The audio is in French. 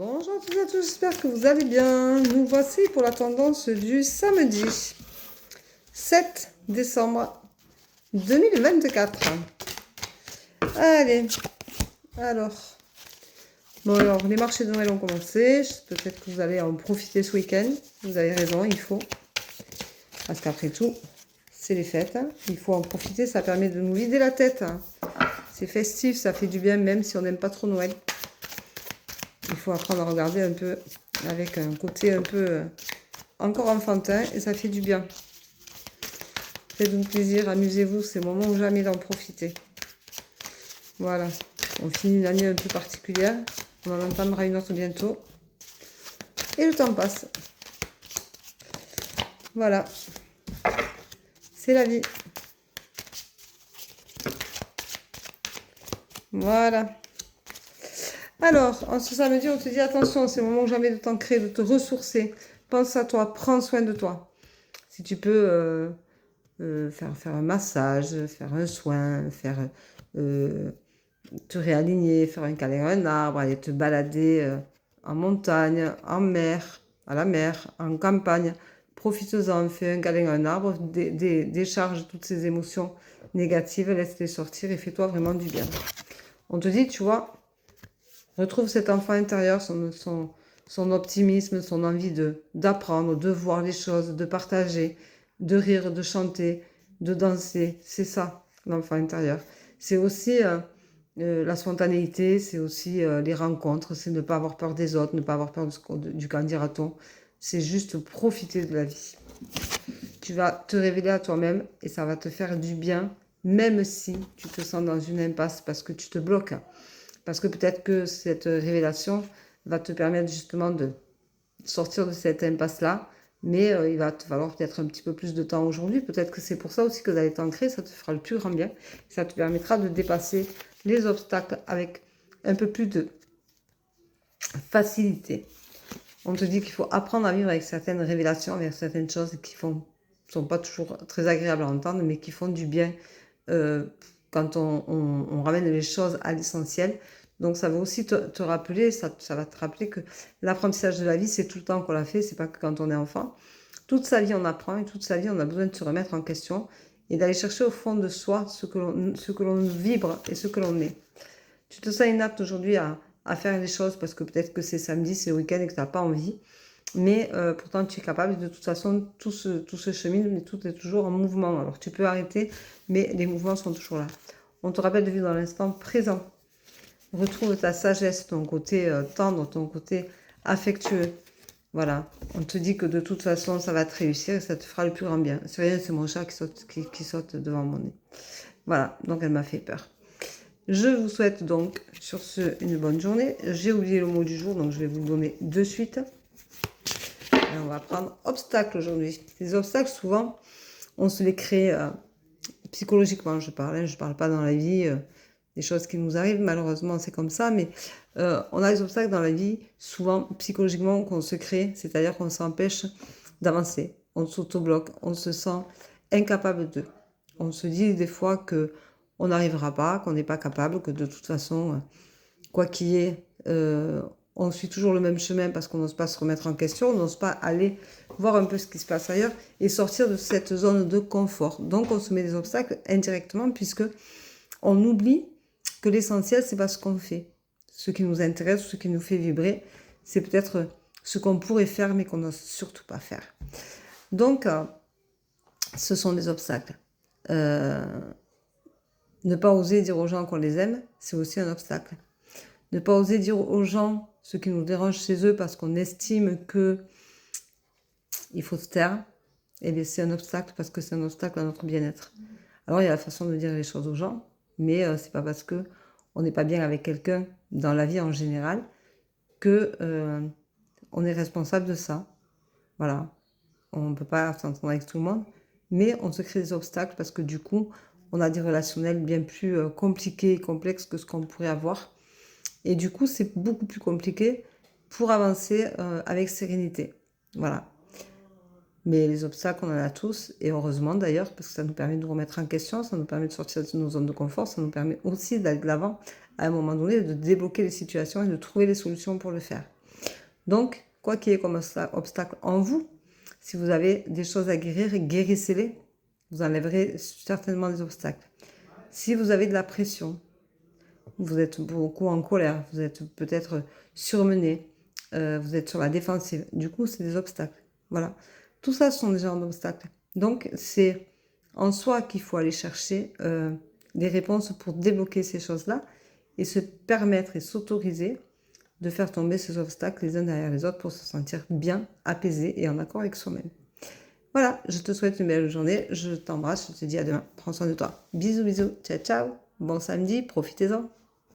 Bonjour à toutes et à tous, j'espère que vous allez bien. Nous voici pour la tendance du samedi 7 décembre 2024. Allez, alors. Bon alors, les marchés de Noël ont commencé. Peut-être que vous allez en profiter ce week-end. Vous avez raison, il faut. Parce qu'après tout, c'est les fêtes. Il faut en profiter, ça permet de nous vider la tête. C'est festif, ça fait du bien même si on n'aime pas trop Noël. Il faut apprendre à regarder un peu avec un côté un peu encore enfantin et ça fait du bien. Faites-vous plaisir, amusez-vous, c'est le moment ou jamais d'en profiter. Voilà, on finit une année un peu particulière, on en entamera une autre bientôt. Et le temps passe. Voilà, c'est la vie. Voilà. Alors, en ce samedi, on te dit attention, c'est le moment ou jamais de t'ancrer, de te ressourcer. Pense à toi, prends soin de toi. Si tu peux faire un massage, faire un soin, te réaligner, faire un câlin à un arbre, aller te balader en montagne, en mer, à la mer, en campagne. Profite-en, fais un câlin à un arbre, décharge toutes ces émotions négatives, laisse-les sortir et fais-toi vraiment du bien. On te dit, tu vois, retrouve cet enfant intérieur, son optimisme, son envie d'apprendre, de voir les choses, de partager, de rire, de chanter, de danser. C'est ça, l'enfant intérieur. C'est aussi la spontanéité, c'est aussi les rencontres, c'est ne pas avoir peur des autres, ne pas avoir peur du qu'en dira-t-on. C'est juste profiter de la vie. Tu vas te révéler à toi-même et ça va te faire du bien, même si tu te sens dans une impasse parce que tu te bloques. Parce que peut-être que cette révélation va te permettre justement de sortir de cette impasse-là. Mais il va te falloir peut-être un petit peu plus de temps aujourd'hui. Peut-être que c'est pour ça aussi que vous allez t'ancrer. Ça te fera le plus grand bien. Ça te permettra de dépasser les obstacles avec un peu plus de facilité. On te dit qu'il faut apprendre à vivre avec certaines révélations, avec certaines choses qui sont pas toujours très agréables à entendre, mais qui font du bien quand on ramène les choses à l'essentiel. Donc ça va aussi te rappeler, ça va te rappeler que l'apprentissage de la vie, c'est tout le temps qu'on l'a fait, c'est pas que quand on est enfant. Toute sa vie, on apprend et toute sa vie, on a besoin de se remettre en question et d'aller chercher au fond de soi ce que l'on vibre et ce que l'on est. Tu te sens inapte aujourd'hui à faire les choses parce que peut-être que c'est samedi, c'est le week-end et que tu n'as pas envie. Mais pourtant, tu es capable. De toute façon, tout se chemine, mais tout est toujours en mouvement. Alors, tu peux arrêter, mais les mouvements sont toujours là. On te rappelle de vivre dans l'instant présent. Retrouve ta sagesse, ton côté tendre, ton côté affectueux. Voilà. On te dit que de toute façon, ça va te réussir et ça te fera le plus grand bien. C'est rien, c'est mon chat qui saute devant mon nez. Voilà. Donc, elle m'a fait peur. Je vous souhaite donc sur ce une bonne journée. J'ai oublié le mot du jour, donc je vais vous le donner de suite. Et on va prendre obstacle aujourd'hui. Les obstacles, souvent, on se les crée psychologiquement, je parle. Je ne parle pas dans la vie des choses qui nous arrivent. Malheureusement, c'est comme ça. Mais on a des obstacles dans la vie, souvent psychologiquement, qu'on se crée. C'est-à-dire qu'on s'empêche d'avancer. On s'auto-bloque. On se sent incapable de. On se dit des fois que on n'arrivera pas, qu'on n'est pas capable, que de toute façon, quoi qu'il y ait, on suit toujours le même chemin parce qu'on n'ose pas se remettre en question, on n'ose pas aller voir un peu ce qui se passe ailleurs et sortir de cette zone de confort. Donc on se met des obstacles indirectement puisque on oublie que l'essentiel, c'est pas ce qu'on fait. Ce qui nous intéresse, ce qui nous fait vibrer, c'est peut-être ce qu'on pourrait faire mais qu'on n'ose surtout pas faire. Donc, ce sont des obstacles. Ne pas oser dire aux gens qu'on les aime, c'est aussi un obstacle. Ne pas oser dire aux gens ce qui nous dérange chez eux parce qu'on estime qu'il faut se taire, eh bien c'est un obstacle parce que c'est un obstacle à notre bien-être. Alors il y a la façon de dire les choses aux gens, mais c'est pas parce que on n'est pas bien avec quelqu'un dans la vie en général que on est responsable de ça. Voilà, on ne peut pas s'entendre avec tout le monde, mais on se crée des obstacles parce que du coup, on a des relationnels bien plus compliqués et complexes que ce qu'on pourrait avoir. Et du coup, c'est beaucoup plus compliqué pour avancer avec sérénité. Voilà. Mais les obstacles, on en a tous, et heureusement d'ailleurs, parce que ça nous permet de nous remettre en question, ça nous permet de sortir de nos zones de confort, ça nous permet aussi d'aller de l'avant à un moment donné, de débloquer les situations et de trouver les solutions pour le faire. Donc, quoi qu'il y ait comme obstacle en vous, si vous avez des choses à guérir, guérissez-les. Vous enlèverez certainement des obstacles. Si vous avez de la pression, vous êtes beaucoup en colère, vous êtes peut-être surmené, vous êtes sur la défensive. Du coup, c'est des obstacles. Voilà. Tout ça, ce sont des genres d'obstacles. Donc, c'est en soi qu'il faut aller chercher des réponses pour débloquer ces choses-là et se permettre et s'autoriser de faire tomber ces obstacles les uns derrière les autres pour se sentir bien, apaisé et en accord avec soi-même. Voilà, je te souhaite une belle journée, je t'embrasse, je te dis à demain. Prends soin de toi. Bisous, bisous, ciao, ciao. Bon samedi, profitez-en.